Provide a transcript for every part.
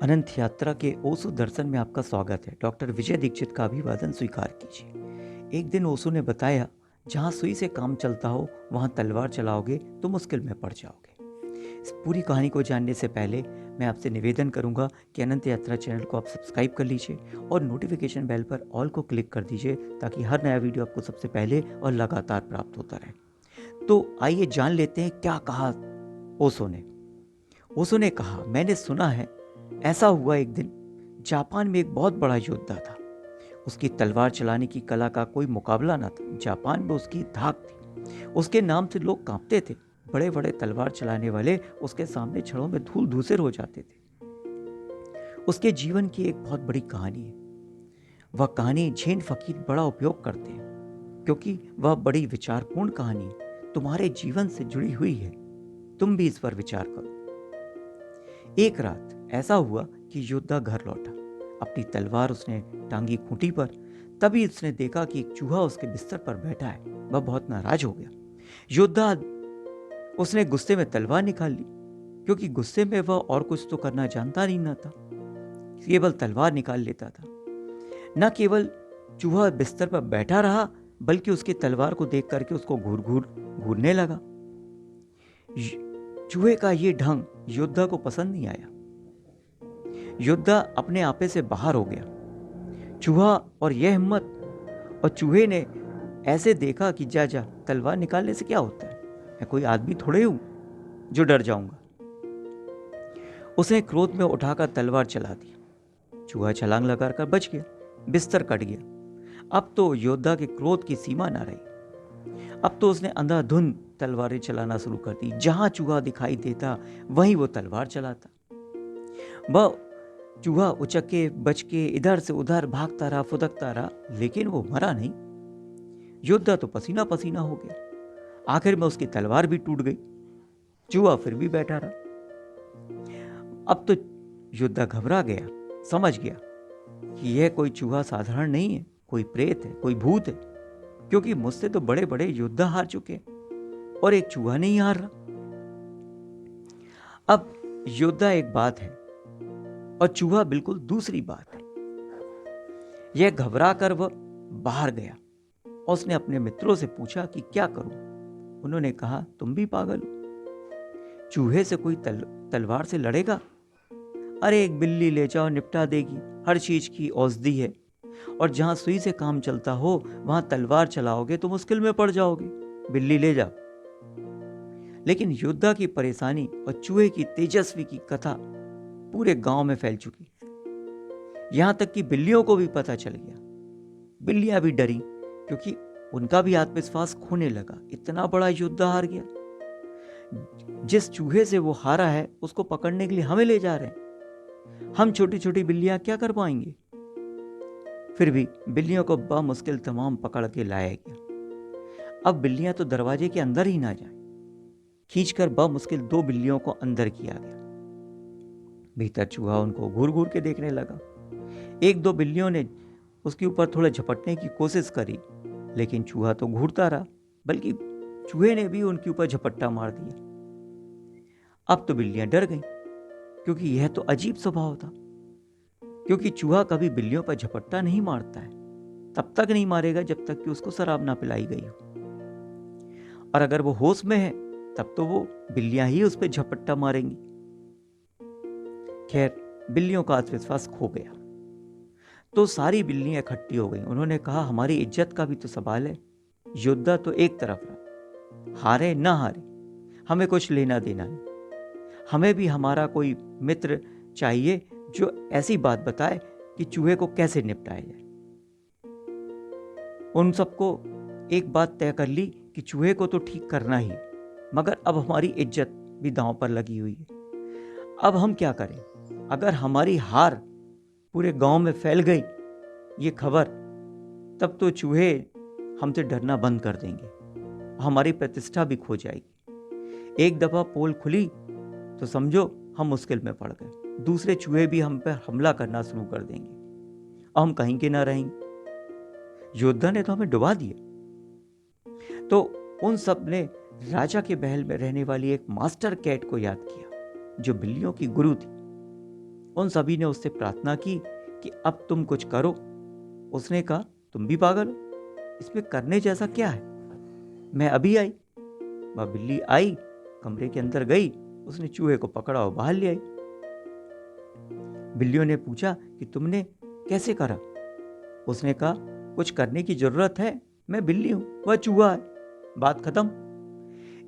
अनंत यात्रा के ओशो दर्शन में आपका स्वागत है। डॉक्टर विजय दीक्षित का अभिवादन स्वीकार कीजिए। एक दिन ओशो ने बताया, जहाँ सुई से काम चलता हो वहाँ तलवार चलाओगे तो मुश्किल में पड़ जाओगे। इस पूरी कहानी को जानने से पहले मैं आपसे निवेदन करूंगा कि अनंत यात्रा चैनल को आप सब्सक्राइब कर लीजिए और नोटिफिकेशन बेल पर ऑल को क्लिक कर दीजिए ताकि हर नया वीडियो आपको सबसे पहले और लगातार प्राप्त होता रहे। तो आइए जान लेते हैं क्या कहा ओशो ने। ओशो ने कहा, मैंने सुना है ऐसा हुआ एक दिन जापान में एक बहुत बड़ा योद्धा था। उसकी तलवार चलाने की कला का कोई मुकाबला न था। जापान में उसकी धाक थी। उसके नाम से लोग कांपते थे। बड़े बड़े तलवार चलाने वाले उसके सामने छड़ों में धूल धूसर हो जाते थे। उसके जीवन की एक बहुत बड़ी कहानी है। वह कहानी जैन फकीर बड़ा उपयोग करते हैं क्योंकि वह बड़ी विचारपूर्ण कहानी तुम्हारे जीवन से जुड़ी हुई है। तुम भी इस पर विचार करो। एक रात ऐसा हुआ कि योद्धा घर लौटा। अपनी तलवार उसने टांगी खूंटी पर। तभी उसने देखा कि एक चूहा उसके बिस्तर पर बैठा है। वह बहुत नाराज हो गया। योद्धा उसने गुस्से में तलवार निकाल ली, क्योंकि गुस्से में वह और कुछ तो करना जानता नहीं न था, केवल तलवार निकाल लेता था। न केवल चूहा बिस्तर पर बैठा रहा, बल्कि उसकी तलवार को देख करके उसको घूरने लगा। चूहे का यह ढंग योद्धा को पसंद नहीं आया। योद्धा अपने आपे से बाहर हो गया। चूहा और यह हिम्मत। और चूहे ने ऐसे देखा कि जा जा, तलवार निकालने से क्या होता है, मैं कोई आदमी थोड़े हूं जो डर जाऊंगा। उसने क्रोध में उठाकर तलवार चला दी। चूहा छलांग लगाकर बच गया। बिस्तर कट गया। अब तो योद्धा के क्रोध की सीमा ना रही। अब तो उसने अंधाधुंध तलवारें चलाना शुरू कर दी। जहां चूहा दिखाई देता वहीं वो तलवार चलाता। वह चूहा उचक्के बचके इधर से उधर भागता रहा, फुदकता रहा, लेकिन वो मरा नहीं। योद्धा तो पसीना पसीना हो गया। आखिर में उसकी तलवार भी टूट गई। चूहा फिर भी बैठा रहा। अब तो योद्धा घबरा गया। समझ गया कि यह कोई चूहा साधारण नहीं है, कोई प्रेत है, कोई भूत है, क्योंकि मुझसे तो बड़े बड़े योद्धा हार चुके हैं और एक चूहा नहीं हार रहा। अब योद्धा एक बात है और चूहा बिल्कुल दूसरी बात है। यह घबरा कर वह बाहर गया और उसने अपने मित्रों से पूछा कि क्या करूं। उन्होंने कहा, तुम भी पागल हो। चूहे से कोई तलवार से लड़ेगा? अरे एक बिल्ली ले जाओ, निपटा देगी। हर चीज की औषधि है। और जहां सुई से काम चलता हो वहां तलवार चलाओगे तो मुश्किल में पड़ जाओगे। बिल्ली ले जाओ। लेकिन योद्धा की परेशानी और चूहे की तेजस्वी की कथा पूरे गांव में फैल चुकी। यहां तक कि बिल्लियों को भी पता चल गया। बिल्लियां भी डरी, क्योंकि उनका भी आत्मविश्वास खोने लगा। इतना बड़ा योद्धा हार गया। जिस चूहे से वो हारा है उसको पकड़ने के लिए हमें ले जा रहे हैं। हम छोटी छोटी बिल्लियां क्या कर पाएंगे? फिर भी बिल्लियों को बामुश्किल तमाम पकड़ के लाया गया। अब बिल्लियां तो दरवाजे के अंदर ही ना जाएं। खींचकर बामुश्किल 2 बिल्लियों को अंदर किया गया। भीतर चूहा उनको घूर घूर के देखने लगा। 1-2 बिल्लियों ने उसके ऊपर थोड़ा झपटने की कोशिश करी, लेकिन चूहा तो घूरता रहा, बल्कि चूहे ने भी उनके ऊपर झपट्टा मार दिया। अब तो बिल्लियां डर गईं, क्योंकि यह तो अजीब स्वभाव था। क्योंकि चूहा कभी बिल्लियों पर झपट्टा नहीं मारता है। तब तक नहीं मारेगा जब तक कि उसको शराब ना पिलाई गई हो। और अगर वो होश में है तब तो वो बिल्लियां ही उस पर झपट्टा मारेंगी। खैर, बिल्लियों का आत्मविश्वास खो गया तो सारी बिल्लियां इकट्ठी हो गईं। उन्होंने कहा, हमारी इज्जत का भी तो सवाल है। योद्धा तो एक तरफ रहा, हारे ना हारे हमें कुछ लेना देना नहीं। हमें भी हमारा कोई मित्र चाहिए जो ऐसी बात बताए कि चूहे को कैसे निपटाया जाए। उन सबको एक बात तय कर ली कि चूहे को तो ठीक करना ही, मगर अब हमारी इज्जत भी दांव पर लगी हुई है। अब हम क्या करें? अगर हमारी हार पूरे गांव में फैल गई ये खबर, तब तो चूहे हमसे डरना बंद कर देंगे, हमारी प्रतिष्ठा भी खो जाएगी। एक दफा पोल खुली तो समझो हम मुश्किल में पड़ गए। दूसरे चूहे भी हम पर हमला करना शुरू कर देंगे और हम कहीं के ना रहेंगे। योद्धा ने तो हमें डुबा दिया। तो उन सब ने राजा के महल में रहने वाली एक मास्टर कैट को याद किया, जो बिल्लियों की गुरु थी। उन सभी ने उससे प्रार्थना की कि अब तुम कुछ करो। उसने कहा, तुम भी पागल हो, इसमें करने जैसा क्या है? मैं अभी आई। वह बिल्ली आई, कमरे के अंदर गई, उसने चूहे को पकड़ा और बाहर ले आई। बिल्लियों ने पूछा कि तुमने कैसे करा? उसने कहा, कुछ करने की जरूरत है, मैं बिल्ली हूं, वह चूहा है, बात खत्म।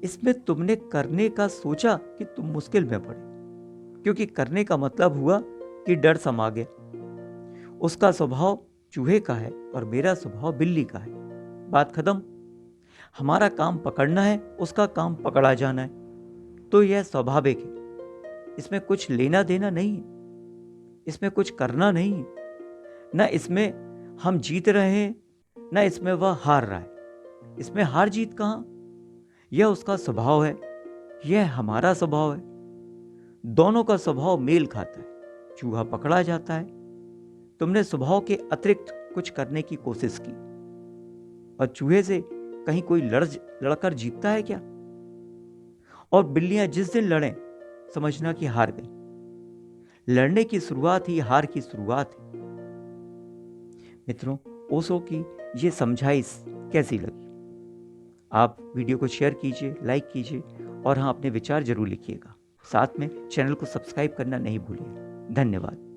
इसमें तुमने करने का सोचा कि तुम मुश्किल में पड़े, क्योंकि करने का मतलब हुआ कि डर समा गया। उसका स्वभाव चूहे का है और मेरा स्वभाव बिल्ली का है, बात खत्म। हमारा काम पकड़ना है, उसका काम पकड़ा जाना है। तो यह स्वाभाविक है, इसमें कुछ लेना देना नहीं है, इसमें कुछ करना नहीं है, न इसमें हम जीत रहे हैं न इसमें वह हार रहा है। इसमें हार जीत कहां? यह उसका स्वभाव है, यह हमारा स्वभाव है। दोनों का स्वभाव मेल खाता है। चूहा पकड़ा जाता है। तुमने स्वभाव के अतिरिक्त कुछ करने की कोशिश की, और चूहे से कहीं कोई लड़कर जीतता है क्या? और बिल्लियां जिस दिन लड़ें, समझना कि हार गई। लड़ने की शुरुआत ही हार की शुरुआत है। मित्रों, ओशो की ये समझाइश कैसी लगी? आप वीडियो को शेयर कीजिए, लाइक कीजिए, और हाँ, अपने विचार जरूर लिखिएगा। साथ में चैनल को सब्सक्राइब करना नहीं भूलिए। धन्यवाद।